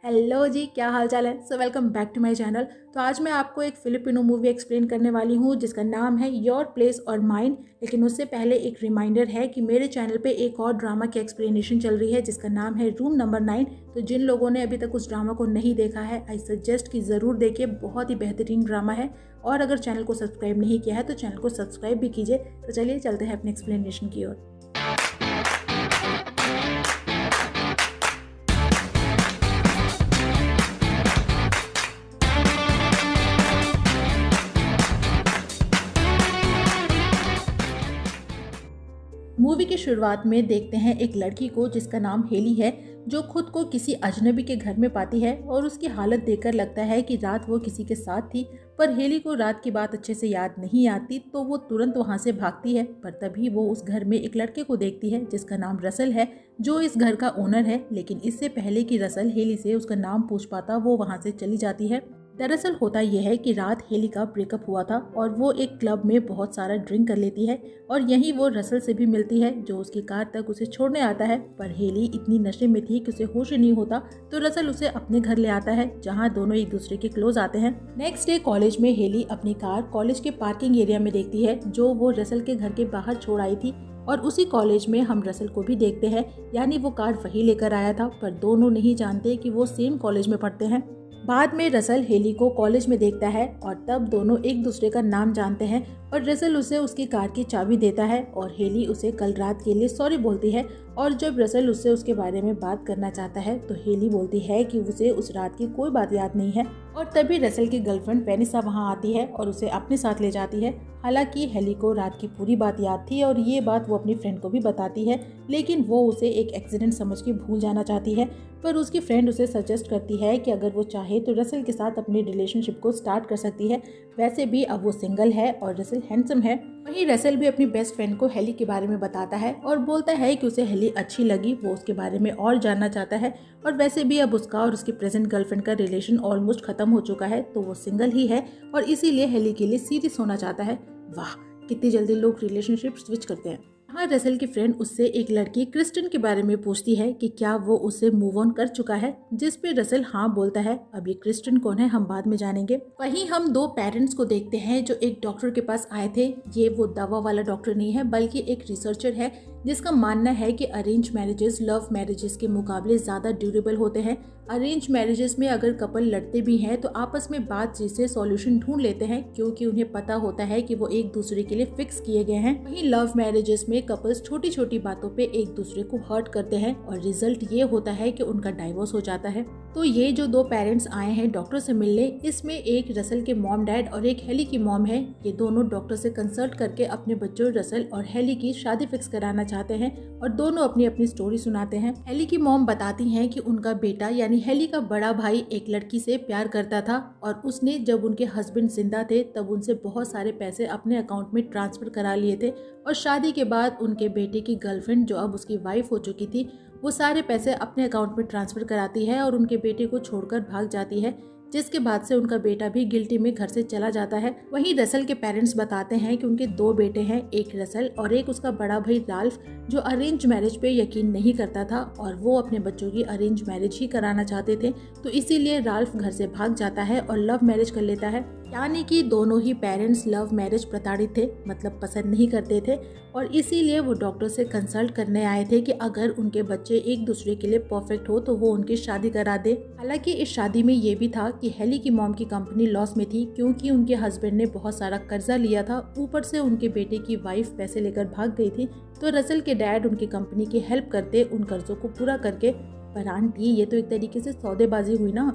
Hello जी, क्या हाल चाल है। Welcome back to my channel. तो आज मैं आपको एक फिलिपिनो मूवी एक्सप्लेन करने वाली हूँ जिसका नाम है योर प्लेस और माइन। लेकिन उससे पहले एक रिमाइंडर है कि मेरे चैनल पे एक और ड्रामा की एक्सप्लेनेशन चल रही है जिसका नाम है रूम नंबर 9। तो जिन लोगों ने अभी तक उस ड्रामा को नहीं देखा है, आई सजेस्ट कि ज़रूर देखिए, बहुत ही बेहतरीन ड्रामा है। और अगर चैनल को सब्सक्राइब नहीं किया है तो चैनल को सब्सक्राइब भी कीजिए। तो चलिए चलते हैं अपने एक्सप्लेनेशन की ओर। मूवी की शुरुआत में देखते हैं एक लड़की को जिसका नाम हेली है, जो खुद को किसी अजनबी के घर में पाती है और उसकी हालत देखकर लगता है कि रात वो किसी के साथ थी। पर हेली को रात की बात अच्छे से याद नहीं आती, तो वो तुरंत वहाँ से भागती है। पर तभी वो उस घर में एक लड़के को देखती है जिसका नाम रसल है, जो इस घर का ओनर है। लेकिन इससे पहले कि रसल हेली से उसका नाम पूछ पाता, वो वहाँ से चली जाती है। दरअसल होता यह है कि रात हेली का ब्रेकअप हुआ था और वो एक क्लब में बहुत सारा ड्रिंक कर लेती है और यहीं वो रसल से भी मिलती है, जो उसकी कार तक उसे छोड़ने आता है। पर हेली इतनी नशे में थी कि उसे होश ही नहीं होता, तो रसल उसे अपने घर ले आता है, जहां दोनों एक दूसरे के क्लोज आते हैं। नेक्स्ट डे कॉलेज में हेली अपनी कार कॉलेज के पार्किंग एरिया में देखती है, जो वो रसल के घर के बाहर छोड़ आई थी। और उसी कॉलेज में हम रसल को भी देखते हैं, यानी वो कार वही लेकर आया था। पर दोनों नहीं जानते कि वो सेम कॉलेज में पढ़ते हैं। बाद में रसल हेली को कॉलेज में देखता है और तब दोनों एक दूसरे का नाम जानते हैं और रसल उसे उसकी कार की चाबी देता है और हेली उसे कल रात के लिए सॉरी बोलती है। और जब रसल उससे उसके बारे में बात करना चाहता है तो हेली बोलती है कि उसे उस रात की कोई बात याद नहीं है। और तभी रसल की गर्लफ्रेंड वेनिसा वहाँ आती है और उसे अपने साथ ले जाती है। हालांकि हेली को रात की पूरी बात याद थी और ये बात वो अपनी फ्रेंड को भी बताती है, लेकिन वो उसे एक एक्सीडेंट समझ के भूल जाना चाहती है। पर उसकी फ्रेंड उसे सजेस्ट करती है कि अगर वो चाहे तो रसल के साथ अपनी रिलेशनशिप को स्टार्ट कर सकती है। वैसे भी अब वो सिंगल है और रसल हैंडसम है। वहीं रसल भी अपनी बेस्ट फ्रेंड को हेली के बारे में बताता है और बोलता है कि उसे हेली अच्छी लगी, वो उसके बारे में और जानना चाहता है। और वैसे भी अब उसका और उसकी प्रेजेंट गर्लफ्रेंड का रिलेशन ऑलमोस्ट खत्म हो चुका है, तो वो सिंगल ही है और इसीलिए हेली के लिए सीरियस होना चाहता है। वाह, कितनी जल्दी लोग रिलेशनशिप स्विच करते हैं। हाँ, रसल की फ्रेंड उससे एक लड़की क्रिस्टन के बारे में पूछती है कि क्या वो उससे मूव ऑन कर चुका है, जिस पे रसल हाँ बोलता है। अब ये क्रिस्टन कौन है हम बाद में जानेंगे। वहीं हम दो पेरेंट्स को देखते हैं जो एक डॉक्टर के पास आए थे। ये वो दवा वाला डॉक्टर नहीं है, बल्कि एक रिसर्चर है जिसका मानना है कि अरेंज मैरिजेस लव मैरिजेस के मुकाबले ज्यादा ड्यूरेबल होते हैं। अरेंज मैरिजेस में अगर कपल लड़ते भी हैं तो आपस में बातचीत से सॉल्यूशन ढूंढ लेते हैं, क्योंकि उन्हें पता होता है कि वो एक दूसरे के लिए फिक्स किए गए हैं। वहीं लव मैरिजेस में कपल्स छोटी छोटी बातों पे एक दूसरे को हर्ट करते हैं और रिजल्ट ये होता है कि उनका डाइवोर्स हो जाता है। तो ये जो दो पेरेंट्स आए हैं डॉक्टर से मिलने, इसमें एक रसल के मॉम डैड और एक हेली की मॉम है। ये दोनों डॉक्टर से कंसल्ट करके अपने बच्चों रसल और हेली की शादी फिक्स कराना चाहते हैं और दोनों अपनी अपनी स्टोरी सुनाते हैं। हेली की मॉम बताती हैं कि उनका बेटा यानी हेली का बड़ा भाई एक लड़की से प्यार करता था और उसने जब उनके हस्बैंड जिंदा थे तब उनसे बहुत सारे पैसे अपने अकाउंट में ट्रांसफर करा लिए थे। और शादी के बाद उनके बेटे की गर्लफ्रेंड, जो अब उसकी वाइफ हो चुकी थी, वो सारे पैसे अपने अकाउंट में ट्रांसफर कराती है और उनके बेटे को छोड़कर भाग जाती है, जिसके बाद से उनका बेटा भी गिल्टी में घर से चला जाता है। वहीं रसल के पेरेंट्स बताते हैं कि उनके दो बेटे हैं, एक रसल और एक उसका बड़ा भाई राल्फ, जो अरेंज मैरिज पे यकीन नहीं करता था और वो अपने बच्चों की अरेंज मैरिज ही कराना चाहते थे। तो इसीलिए राल्फ घर से भाग जाता है और लव मैरिज कर लेता है। यानी कि दोनों ही पेरेंट्स लव मैरिज प्रताड़ित थे, मतलब पसंद नहीं करते थे, और इसीलिए वो डॉक्टर से कंसल्ट करने आए थे कि अगर उनके बच्चे एक दूसरे के लिए परफेक्ट हो तो वो उनकी शादी करा दे। हालांकि इस शादी में ये भी था कि हेली की मॉम की कंपनी लॉस में थी, क्योंकि उनके हस्बैंड ने बहुत सारा कर्जा लिया था, ऊपर से उनके बेटे की वाइफ पैसे लेकर भाग गई थी। तो रसल के डैड उनकी कंपनी की हेल्प करते उन कर्जों को पूरा करके। पर आंटी, ये तो एक तरीके से सौदेबाजी हुई ना।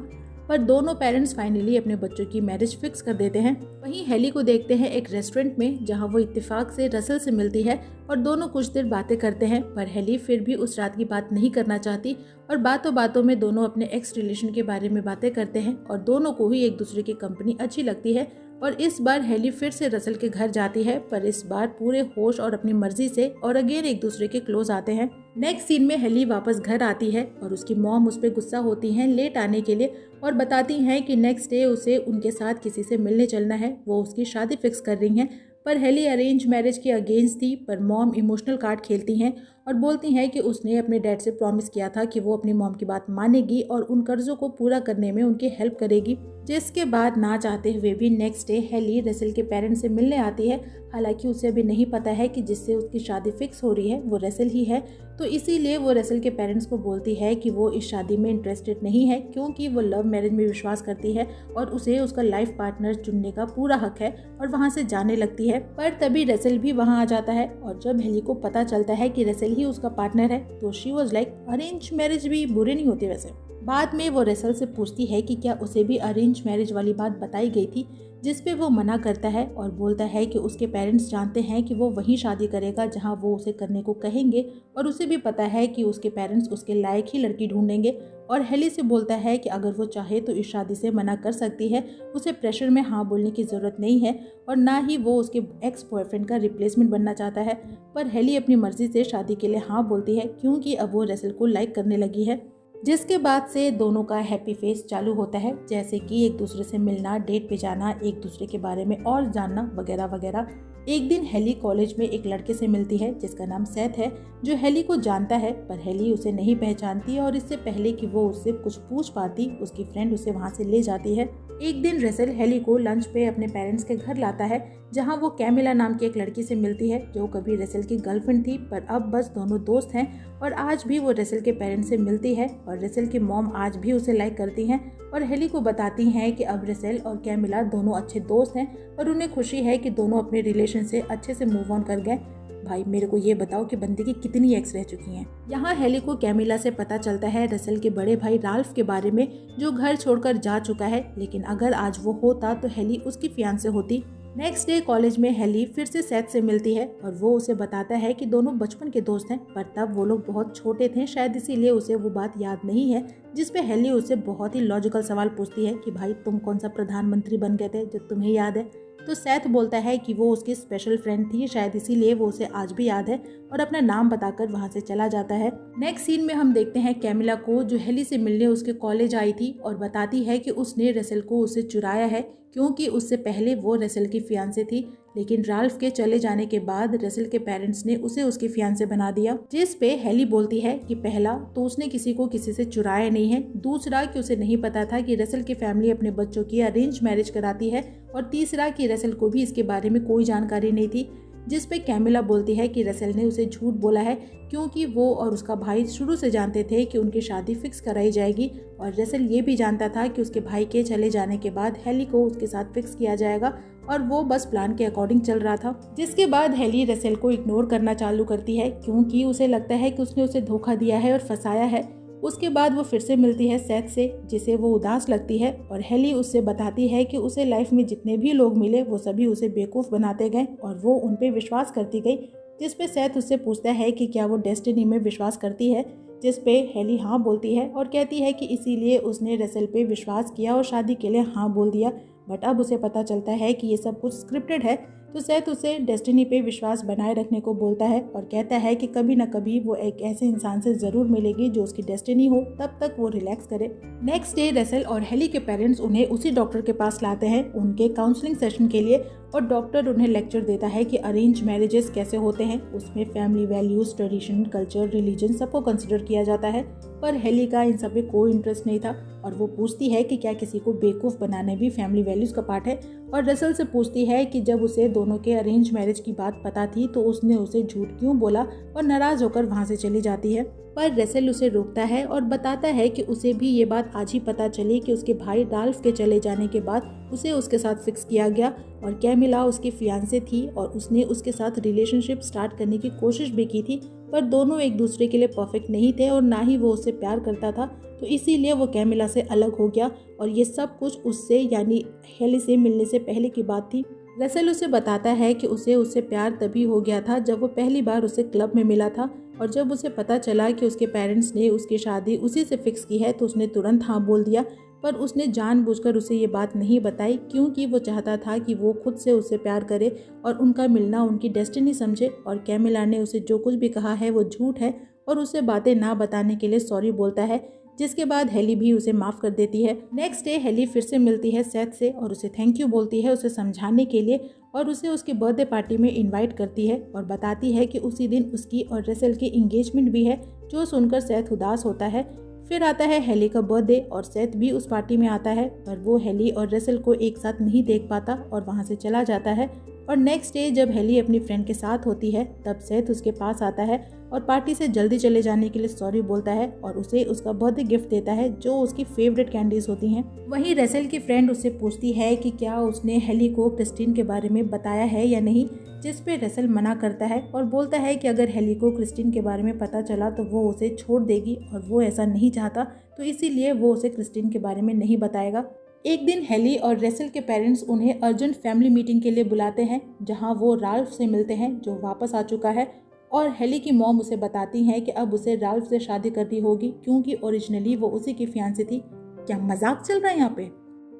पर दोनों पेरेंट्स फाइनली अपने बच्चों की मैरिज फिक्स कर देते हैं। वहीं हेली को देखते हैं एक रेस्टोरेंट में, जहां वो इत्तेफाक से रसल से मिलती है और दोनों कुछ देर बातें करते हैं। पर हेली फिर भी उस रात की बात नहीं करना चाहती और बातों बातों में दोनों अपने एक्स रिलेशन के बारे में बातें करते हैं और दोनों को ही एक दूसरे की कंपनी अच्छी लगती है। और इस बार हेली फिर से रसल के घर जाती है, पर इस बार पूरे होश और अपनी मर्जी से, और अगेन एक दूसरे के क्लोज आते हैं। नेक्स्ट सीन में हेली वापस घर आती है और उसकी मॉम उस पर गुस्सा होती हैं लेट आने के लिए और बताती हैं कि नेक्स्ट डे उसे उनके साथ किसी से मिलने चलना है, वो उसकी शादी फिक्स कर रही हैं। पर हेली अरेंज मैरिज के अगेंस्ट थी, पर मॉम इमोशनल कार्ड खेलती हैं और बोलती हैं कि उसने अपने डैड से प्रॉमिस किया था कि वो अपनी मॉम की बात मानेगी और उन कर्जों को पूरा करने में उनकी हेल्प करेगी। जिसके बाद ना चाहते हुए भी नेक्स्ट डे हेली रसेल के पेरेंट्स से मिलने आती है। हालांकि उसे अभी नहीं पता है कि जिससे उसकी शादी फिक्स हो रही है वो रसेल ही है, तो इसीलिए वो रसेल के पेरेंट्स को बोलती है कि वो इस शादी में इंटरेस्टेड नहीं है क्योंकि वो लव मैरिज में विश्वास करती है और उसे उसका लाइफ पार्टनर चुनने का पूरा हक है, और वहाँ से जाने लगती है। पर तभी रसेल भी वहाँ आ जाता है और जब हेली को पता चलता है कि रसेल ही उसका पार्टनर है तो she was like arrange marriage भी बुरे नहीं होते वैसे। बाद में वो रसेल से पूछती है कि क्या उसे भी अरेंज मैरिज वाली बात बताई गई थी, जिस पे वो मना करता है और बोलता है कि उसके पेरेंट्स जानते हैं कि वो वहीं शादी करेगा जहां वो उसे करने को कहेंगे, और उसे भी पता है कि उसके पेरेंट्स उसके लायक ही लड़की ढूंढेंगे। और हेली से बोलता है कि अगर वो चाहे तो इस शादी से मना कर सकती है, उसे प्रेशर में हाँ बोलने की ज़रूरत नहीं है और ना ही वो उसके एक्स बॉयफ्रेंड का रिप्लेसमेंट बनना चाहता है। पर हेली अपनी मर्जी से शादी के लिए हाँ बोलती है क्योंकि अब वो रसेल को लाइक करने लगी है। जिसके बाद से दोनों का हैप्पी फेस चालू होता है, जैसे कि एक दूसरे से मिलना, डेट पे जाना, एक दूसरे के बारे में और जानना वगैरह वगैरह। एक दिन हेली कॉलेज में एक लड़के से मिलती है जिसका नाम सेथ है, जो हेली को जानता है पर हेली उसे नहीं पहचानती और इससे पहले कि वो उससे कुछ पूछ पाती उसकी फ्रेंड उसे वहाँ से ले जाती है। एक दिन रसेल हेली को लंच पे अपने पेरेंट्स के घर लाता है जहाँ वो कैमिला नाम की एक लड़की से मिलती है जो कभी रसेल की गर्लफ्रेंड थी पर अब बस दोनों दोस्त हैं। और आज भी वो रसेल के पेरेंट्स से मिलती है और रसेल की मॉम आज भी उसे लाइक करती हैं और हेली को बताती हैं कि अब रसेल और कैमिला दोनों अच्छे दोस्त हैं और उन्हें खुशी है कि दोनों अपने रिलेशन से अच्छे से मूव ऑन कर गए। भाई मेरे को ये बताओ कि बंदे की कितनी एक्स रह चुकी हैं। यहाँ हेली को कैमिला से पता चलता है रसेल के बड़े भाई राल्फ के बारे में, जो घर छोड़कर जा चुका है, लेकिन अगर आज वो होता तो हेली उसकी फियांसे होती। नेक्स्ट डे कॉलेज में हेली फिर से सेथ से मिलती है और वो उसे बताता है कि दोनों बचपन के दोस्त हैं पर तब वो लोग बहुत छोटे थे, शायद इसीलिए उसे वो बात याद नहीं है। जिसपे हेली उसे बहुत ही लॉजिकल सवाल पूछती है कि भाई तुम कौन सा प्रधानमंत्री बन गए थे जो तुम्हें याद है। तो सेथ बोलता है कि वो उसकी स्पेशल फ्रेंड थी, शायद इसीलिए वो उसे आज भी याद है, और अपना नाम बताकर वहाँ से चला जाता है। नेक्स्ट सीन में हम देखते हैं कैमिला को, जो हेली से मिलने उसके कॉलेज आई थी और बताती है कि उसने रसेल को उससे चुराया है क्योंकि उससे पहले वो रसेल की फियांसे थी, लेकिन राल्फ के चले जाने के बाद रसेल के पेरेंट्स ने उसे उसकी फियांसे बना दिया। जिस पे हेली बोलती है कि पहला तो उसने किसी को किसी से चुराया नहीं है, दूसरा कि उसे नहीं पता था कि रसेल की फैमिली अपने बच्चों की अरेंज मैरिज कराती है, और तीसरा कि रसेल को भी इसके बारे में कोई जानकारी नहीं थी। जिस पे कैमिला बोलती है कि रसेल ने उसे झूठ बोला है क्योंकि वो और उसका भाई शुरू से जानते थे कि उनकी शादी फिक्स कराई जाएगी, और रसेल ये भी जानता था कि उसके भाई के चले जाने के बाद हेली को उसके साथ फिक्स किया जाएगा, और वो बस प्लान के अकॉर्डिंग चल रहा था। जिसके बाद हेली रसेल को इग्नोर करना चालू करती है क्योंकि उसे लगता है कि उसने उसे धोखा दिया है और फंसाया है। उसके बाद वो फिर से मिलती है सेथ से, जिसे वो उदास लगती है, और हेली उससे बताती है कि उसे लाइफ में जितने भी लोग मिले वो सभी उसे बेवकूफ़ बनाते गए और वो उन पे विश्वास करती गई। जिस पे सेथ उससे पूछता है कि क्या वो डेस्टिनी में विश्वास करती है, जिस पे हेली हाँ बोलती है और कहती है कि इसीलिए उसने रसेल पे विश्वास किया और शादी के लिए हाँ बोल दिया। बट अब उसे पता चलता है कि ये सब कुछ स्क्रिप्टेड है, तो सेथ उसे डेस्टिनी पे विश्वास बनाए रखने को बोलता है और कहता है कि कभी न कभी वो एक ऐसे इंसान से ज़रूर मिलेगी जो उसकी डेस्टिनी हो, तब तक वो रिलैक्स करे। नेक्स्ट डे रसेल और हेली के पेरेंट्स उन्हें उसी डॉक्टर के पास लाते हैं उनके काउंसलिंग सेशन के लिए, और डॉक्टर उन्हें लेक्चर देता है कि अरेंज मैरिजेस कैसे होते हैं, उसमें family values, tradition, culture, religion सबको कंसिडर किया जाता है। पर हेली का इन सब में कोई इंटरेस्ट नहीं था और वो पूछती है कि क्या किसी को बेवकूफ़ बनाने भी फैमिली वैल्यूज का पार्ट है, और रसेल से पूछती है कि जब उसे दोनों के अरेंज मैरिज की बात पता थी तो उसने उसे झूठ क्यों बोला, और नाराज होकर वहाँ से चली जाती है। पर रसेल उसे रोकता है और बताता है कि उसे भी ये बात आज ही पता चली कि उसके भाई राल्फ के चले जाने के बाद उसे उसके साथ फिक्स किया गया, और कैमिला उसकी फियांसे थी और उसने उसके साथ रिलेशनशिप स्टार्ट करने की कोशिश भी की थी, पर दोनों एक दूसरे के लिए परफेक्ट नहीं थे और ना ही वो उससे प्यार करता था, तो इसीलिए वो कैमिला से अलग हो गया, और ये सब कुछ उससे यानी हेली से मिलने से पहले की बात थी। रसेल उसे बताता है कि उसे उससे प्यार तभी हो गया था जब वो पहली बार उसे क्लब में मिला था, और जब उसे पता चला कि उसके पेरेंट्स ने उसकी शादी उसी से फिक्स की है तो उसने तुरंत हाँ बोल दिया। पर उसने जानबूझकर उसे ये बात नहीं बताई क्योंकि वो चाहता था कि वो खुद से उससे प्यार करे और उनका मिलना उनकी डेस्टिनी समझे, और कैमिला ने उसे जो कुछ भी कहा है वो झूठ है और उसे बातें ना बताने के लिए सॉरी बोलता है, जिसके बाद हेली भी उसे माफ़ कर देती है। नेक्स्ट डे हेली फिर से मिलती है सेथ से और उसे थैंक यू बोलती है उसे समझाने के लिए, और उसे उसकी बर्थडे पार्टी में इनवाइट करती है और बताती है कि उसी दिन उसकी और रसेल की एंगेजमेंट भी है, जो सुनकर सेथ उदास होता है। फिर आता है हेली का बर्थडे और सेथ भी उस पार्टी में आता है, पर वो हेली और रसेल को एक साथ नहीं देख पाता और वहाँ से चला जाता है। और नेक्स्ट डे जब हेली अपनी फ्रेंड के साथ होती है, तब सेथ उसके पास आता है और पार्टी से जल्दी चले जाने के लिए सॉरी बोलता है और उसे उसका बर्थडे गिफ्ट देता है, जो उसकी फेवरेट कैंडीज होती हैं। वहीं रसेल की फ्रेंड उससे पूछती है कि क्या उसने हेली को क्रिस्टीन के बारे में बताया है या नहीं, जिस पे रसेल मना करता है और बोलता है कि अगर हेली को क्रिस्टीन के बारे में पता चला तो वो उसे छोड़ देगी और वो ऐसा नहीं चाहता, तो इसीलिए वो उसे क्रिस्टीन के बारे में नहीं बताएगा। एक दिन हेली और रसेल के पेरेंट्स उन्हें अर्जेंट फैमिली मीटिंग के लिए बुलाते हैं, जहां वो राल्फ से मिलते हैं, जो वापस आ चुका है। और हेली की मॉम उसे बताती हैं कि अब उसे राल्फ से शादी करनी होगी, क्योंकि ओरिजिनली वो उसी की फियांसी थी। क्या मजाक चल रहा है यहाँ पे?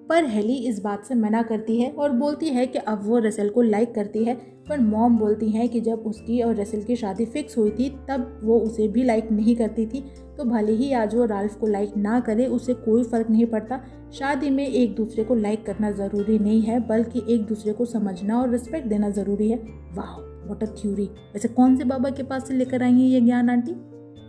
पर हेली इस बात से मना करती है और बोलती है कि अब वो रसेल को लाइक करती है। पर मॉम बोलती हैं कि जब उसकी और रसेल की शादी फिक्स हुई थी तब वो उसे भी लाइक नहीं करती थी, तो भले ही आज वो राल्फ को लाइक ना करे, उसे कोई फर्क नहीं पड़ता। शादी में एक दूसरे को लाइक करना ज़रूरी नहीं है, बल्कि एक दूसरे को समझना और रिस्पेक्ट देना ज़रूरी है। वाह, व्हाट अ थ्योरी। वैसे कौन से बाबा के पास से लेकर आई है ये ज्ञान आंटी?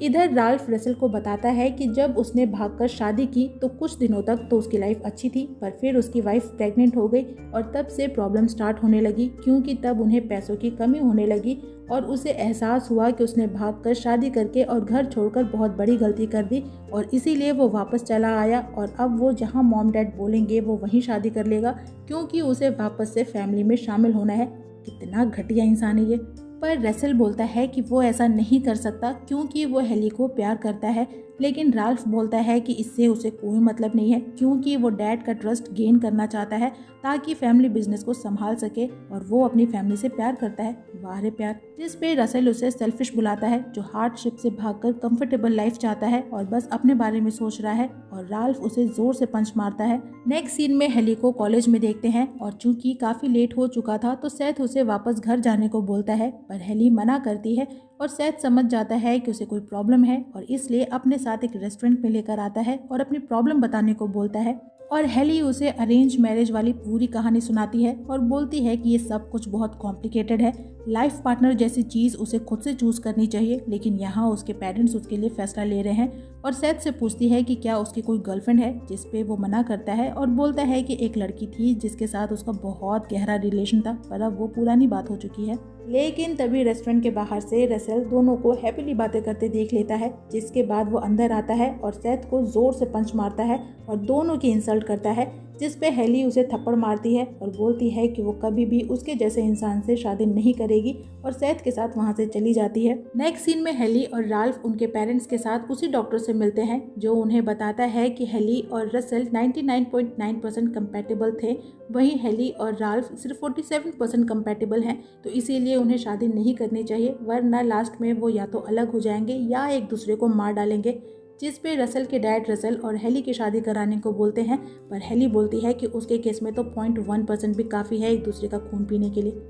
इधर राल्फ रसेल को बताता है कि जब उसने भागकर शादी की तो कुछ दिनों तक तो उसकी लाइफ अच्छी थी, पर फिर उसकी वाइफ प्रेग्नेंट हो गई और तब से प्रॉब्लम स्टार्ट होने लगी, क्योंकि तब उन्हें पैसों की कमी होने लगी और उसे एहसास हुआ कि उसने भागकर शादी करके और घर छोड़कर बहुत बड़ी गलती कर दी, और इसीलिए वो वापस चला आया और अब वो जहाँ मॉम डैड बोलेंगे वो वहीं शादी कर लेगा, क्योंकि उसे वापस से फैमिली में शामिल होना है। कितना घटिया इंसान है ये। पर रसेल बोलता है कि वो ऐसा नहीं कर सकता, क्योंकि वो हेली को प्यार करता है। लेकिन राल्फ बोलता है कि इससे उसे कोई मतलब नहीं है, क्योंकि वो डैड का ट्रस्ट गेन करना चाहता है ताकि फैमिली बिजनेस को संभाल सके, और वो अपनी फैमिली से प्यार करता है। वाह रे प्यार। जिस पे रसेल उसे सेल्फिश बुलाता है, जो हार्डशिप से भागकर कंफर्टेबल लाइफ चाहता है और बस अपने बारे में सोच रहा है, और राल्फ उसे जोर से पंच मारता है। नेक्स्ट सीन में हेली को कॉलेज में देखते हैं और चूंकि काफी लेट हो चुका था तो सेथ उसे वापस घर जाने को बोलता है, पर हेली मना करती है और सेथ समझ जाता है कि उसे कोई प्रॉब्लम है और इसलिए अपने साथ एक रेस्टोरेंट में लेकर आता है और अपनी प्रॉब्लम बताने को बोलता है। और हेली उसे अरेंज मैरिज वाली पूरी कहानी सुनाती है और बोलती है कि ये सब कुछ बहुत कॉम्प्लिकेटेड है, लाइफ पार्टनर जैसी चीज़ उसे खुद से चूज करनी चाहिए, लेकिन यहाँ उसके पेरेंट्स उसके लिए फैसला ले रहे हैं। और सेथ से पूछती है कि क्या उसकी कोई गर्लफ्रेंड है, जिस पे वो मना करता है और बोलता है कि एक लड़की थी जिसके साथ उसका बहुत गहरा रिलेशन था, पर अब वो पुरानी बात हो चुकी है। लेकिन तभी रेस्टोरेंट के बाहर से रसेल दोनों को हैप्पीली बातें करते देख लेता है, जिसके बाद वो अंदर आता है और सेथ को जोर से पंच मारता है और दोनों की इंसल्ट करता है, जिस पे हेली उसे थप्पड़ मारती है और बोलती है कि वो कभी भी उसके जैसे इंसान से शादी नहीं करेगी, और सेथ के साथ वहां से चली जाती है। नेक्स्ट सीन में हेली और राल्फ उनके पेरेंट्स के साथ उसी डॉक्टर से मिलते हैं, जो उन्हें बताता है कि हेली और रसेल 99.9% कंपैटिबल थे, वहीं हेली और राल्फ सिर्फ 47% कंपैटिबल हैं, तो इसीलिए उन्हें शादी नहीं करनी चाहिए, वरना लास्ट में वो या तो अलग हो जाएंगे या एक दूसरे को मार डालेंगे। जिस पे रसेल के डैड रसेल और हेली की शादी कराने को बोलते हैं, पर हेली बोलती है कि उसके केस में तो 0.1% भी काफ़ी है एक दूसरे का खून पीने के लिए।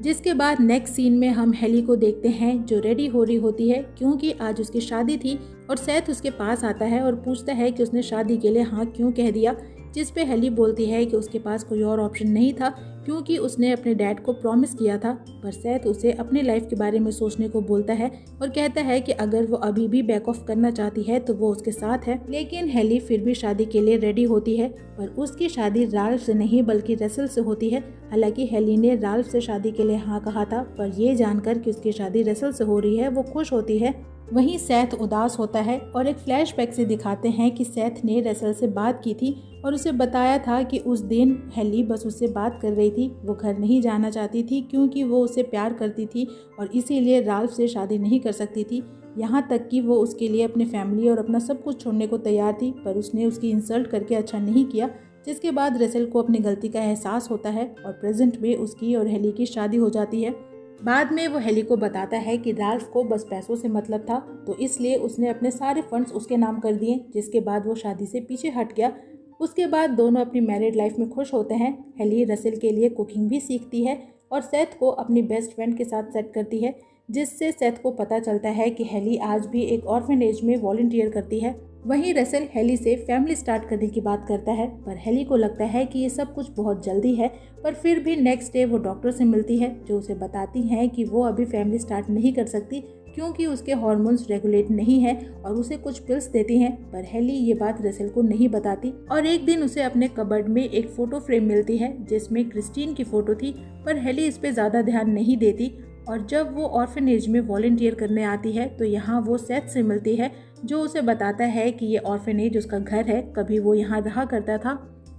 जिसके बाद नेक्स्ट सीन में हम हेली को देखते हैं, जो रेडी हो रही होती है क्योंकि आज उसकी शादी थी, और सेथ उसके पास आता है और पूछता है कि उसने शादी के लिए हाँ क्यों कह दिया, जिस पे हेली बोलती है कि उसके पास कोई और ऑप्शन नहीं था, क्योंकि उसने अपने डैड को प्रॉमिस किया था। पर सेथ उसे अपनी लाइफ के बारे में सोचने को बोलता है और कहता है कि अगर वो अभी भी बैक ऑफ करना चाहती है तो वो उसके साथ है। लेकिन हेली फिर भी शादी के लिए रेडी होती है, पर उसकी शादी राल्फ से नहीं बल्कि रसेल से होती है। हालांकि हेली ने राल्फ से शादी के लिए हाँ कहा था, पर ये जानकर कि उसकी शादी रसेल से हो रही है वो खुश होती है। वहीं सेथ उदास होता है और एक फ्लैशबैक से दिखाते हैं कि सेथ ने रसेल से बात की थी और उसे बताया था कि उस दिन हेली बस उससे बात कर रही थी, वो घर नहीं जाना चाहती थी क्योंकि वो उसे प्यार करती थी और इसीलिए राल्फ से शादी नहीं कर सकती थी। यहाँ तक कि वो उसके लिए अपने फैमिली और अपना सब कुछ छोड़ने को तैयार थी, पर उसने उसकी इंसल्ट करके अच्छा नहीं किया। जिसके बाद रसेल को अपनी गलती का एहसास होता है और प्रेजेंट में उसकी और हेली की शादी हो जाती है। बाद में वो हेली को बताता है कि राल्फ को बस पैसों से मतलब था, तो इसलिए उसने अपने सारे फंड्स उसके नाम कर दिए, जिसके बाद वो शादी से पीछे हट गया। उसके बाद दोनों अपनी मैरिड लाइफ में खुश होते हैं। हेली रसेल के लिए कुकिंग भी सीखती है और सेथ को अपनी बेस्ट फ्रेंड के साथ सेट करती है, जिससे सेथ को पता चलता है कि हेली आज भी एक ऑर्फनेज में वॉलंटियर करती है। वहीं रसेल हेली से फैमिली स्टार्ट करने की बात करता है, पर हेली को लगता है कि ये सब कुछ बहुत जल्दी है। पर फिर भी नेक्स्ट डे वो डॉक्टर से मिलती है, जो उसे बताती हैं कि वो अभी फैमिली स्टार्ट नहीं कर सकती क्योंकि उसके हार्मोन्स रेगुलेट नहीं है, और उसे कुछ पिल्स देती हैं। पर हेली ये बात रसेल को नहीं बताती। और एक दिन उसे अपने कबर्ड में एक फोटो फ्रेम मिलती है जिसमें क्रिस्टीन की फोटो थी, पर हेली इस पे ज्यादा ध्यान नहीं देती। और जब वो ऑर्फनेज में वॉलंटियर करने आती है तो यहाँ वो सेथ से मिलती है, जो उसे बताता है कि ये ऑर्फनेज उसका घर है, कभी वो यहाँ रहा करता था।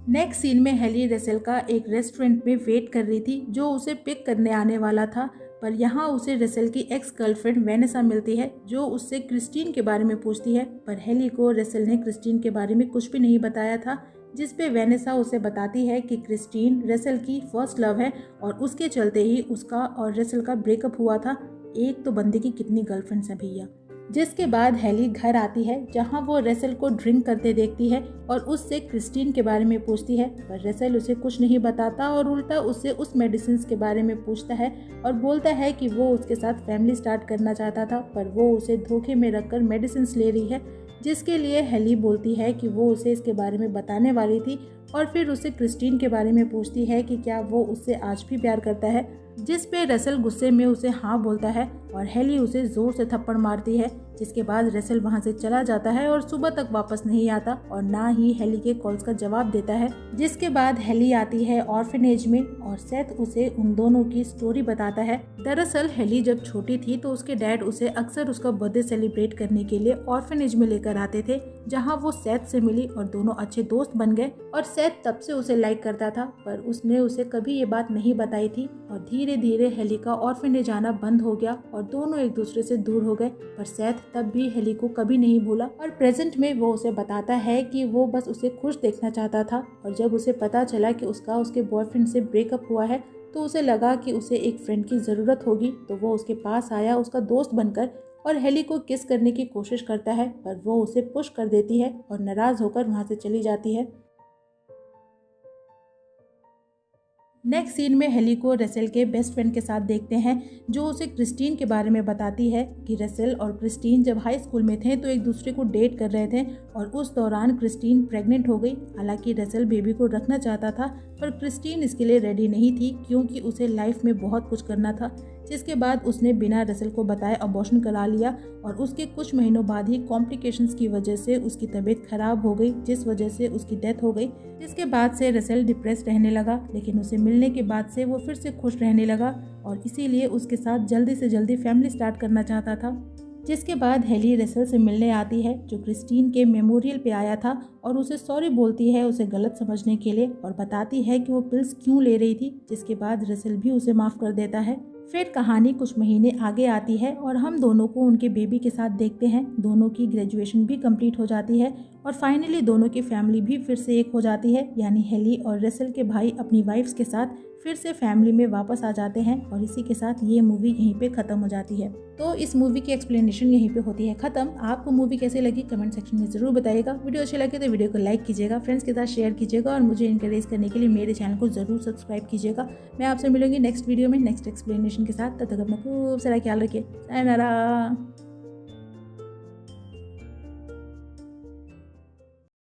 नेक्स्ट सीन में हेली रसेल का एक रेस्टोरेंट में वेट कर रही थी, जो उसे पिक करने आने वाला था। पर यहाँ उसे रसेल की एक्स गर्लफ्रेंड वेनेसा मिलती है, जो उससे क्रिस्टीन के बारे में पूछती है। पर हेली को रसेल ने क्रिस्टीन के बारे में कुछ भी नहीं बताया था, जिस पे वेनेसा उसे बताती है कि क्रिस्टीन रसेल की फर्स्ट लव है और उसके चलते ही उसका और रसेल का ब्रेकअप हुआ था। एक तो बंदे की कितनी गर्लफ्रेंड्स हैं भैया। जिसके बाद हेली घर आती है, जहां वो रसेल को ड्रिंक करते देखती है और उससे क्रिस्टीन के बारे में पूछती है। पर रसेल उसे कुछ नहीं बताता और उल्टा उससे उस मेडिसिन के बारे में पूछता है और बोलता है कि वो उसके साथ फैमिली स्टार्ट करना चाहता था, पर वो उसे धोखे में रखकर मेडिसिन ले रही है। जिसके लिए हेली बोलती है कि वो उसे इसके बारे में बताने वाली थी, और फिर उसे क्रिस्टीन के बारे में पूछती है कि क्या वो उससे आज भी प्यार करता है। जिस पे रसेल गुस्से में उसे हाँ बोलता है और हेली उसे जोर से थप्पड़ मारती है। जिसके बाद रसेल वहां से चला जाता है और सुबह तक वापस नहीं आता और ना ही हेली के कॉल्स का जवाब देता है। जिसके बाद हेली आती है ऑर्फनेज में और सेथ उसे उन दोनों की स्टोरी बताता है। दरअसल हेली जब छोटी थी तो उसके डैड उसे अक्सर उसका बर्थडे सेलिब्रेट करने के लिए ऑर्फनेज में लेकर आते थे, जहाँ वो सेथ से मिली और दोनों अच्छे दोस्त बन गए। और सेथ तब से उसे लाइक करता था, पर उसने उसे कभी ये बात नहीं बताई थी। और धीरे धीरे हेली का ऑर्फनेज आना बंद हो गया और दोनों एक दूसरे से दूर हो गए। पर सेथ तब भी हेली को कभी नहीं भूला और प्रेजेंट में वो उसे बताता है कि वो बस उसे खुश देखना चाहता था। और जब उसे पता चला कि उसका उसके बॉयफ्रेंड से ब्रेकअप हुआ है तो उसे लगा कि उसे एक फ्रेंड की ज़रूरत होगी, तो वो उसके पास आया उसका दोस्त बनकर और हेली को किस करने की कोशिश करता है, पर वो उसे पुश कर देती है और नाराज होकर वहाँ से चली जाती है। नेक्स्ट सीन में हेली को रसेल के बेस्ट फ्रेंड के साथ देखते हैं, जो उसे क्रिस्टीन के बारे में बताती है कि रसेल और क्रिस्टीन जब हाई स्कूल में थे तो एक दूसरे को डेट कर रहे थे और उस दौरान क्रिस्टीन प्रेग्नेंट हो गई। हालांकि रसेल बेबी को रखना चाहता था, पर क्रिस्टीन इसके लिए रेडी नहीं थी क्योंकि उसे लाइफ में बहुत कुछ करना था। जिसके बाद उसने बिना रसेल को बताए अबॉर्शन करा लिया और उसके कुछ महीनों बाद ही कॉम्प्लिकेशंस की वजह से उसकी तबीयत खराब हो गई, जिस वजह से उसकी डेथ हो गई। जिसके बाद से रसेल डिप्रेस रहने लगा, लेकिन उसे मिलने के बाद से वो फिर से खुश रहने लगा और इसीलिए उसके साथ जल्दी से जल्दी फैमिली स्टार्ट करना चाहता था। जिसके बाद हेली रसेल से मिलने आती है, जो क्रिस्टीन के मेमोरियल पे आया था, और उसे सॉरी बोलती है उसे गलत समझने के लिए और बताती है कि वो पिल्स क्यों ले रही थी। जिसके बाद रसेल भी उसे माफ़ कर देता है। फिर कहानी कुछ महीने आगे आती है और हम दोनों को उनके बेबी के साथ देखते हैं। दोनों की ग्रेजुएशन भी कंप्लीट हो जाती है और फाइनली दोनों की फैमिली भी फिर से एक हो जाती है, यानी हेली और रसेल के भाई अपनी वाइफ्स के साथ फिर से फैमिली में वापस आ जाते हैं। और इसी के साथ ये मूवी यहीं पे ख़त्म हो जाती है। तो इस मूवी की एक्सप्लेनेशन यहीं पे होती है ख़त्म। आपको मूवी कैसे लगी कमेंट सेक्शन में ज़रूर बताइएगा। वीडियो अच्छी लगे तो वीडियो को लाइक कीजिएगा, फ्रेंड्स के साथ शेयर कीजिएगा और मुझे इनकरेज करने के लिए मेरे चैनल को ज़रूर सब्सक्राइब कीजिएगा। मैं आपसे मिलूंगी नेक्स्ट वीडियो में नेक्स्ट एक्सप्लेनेशन के साथ। तब तक अपना खूब सारा ख्याल रखिए। सायोनारा।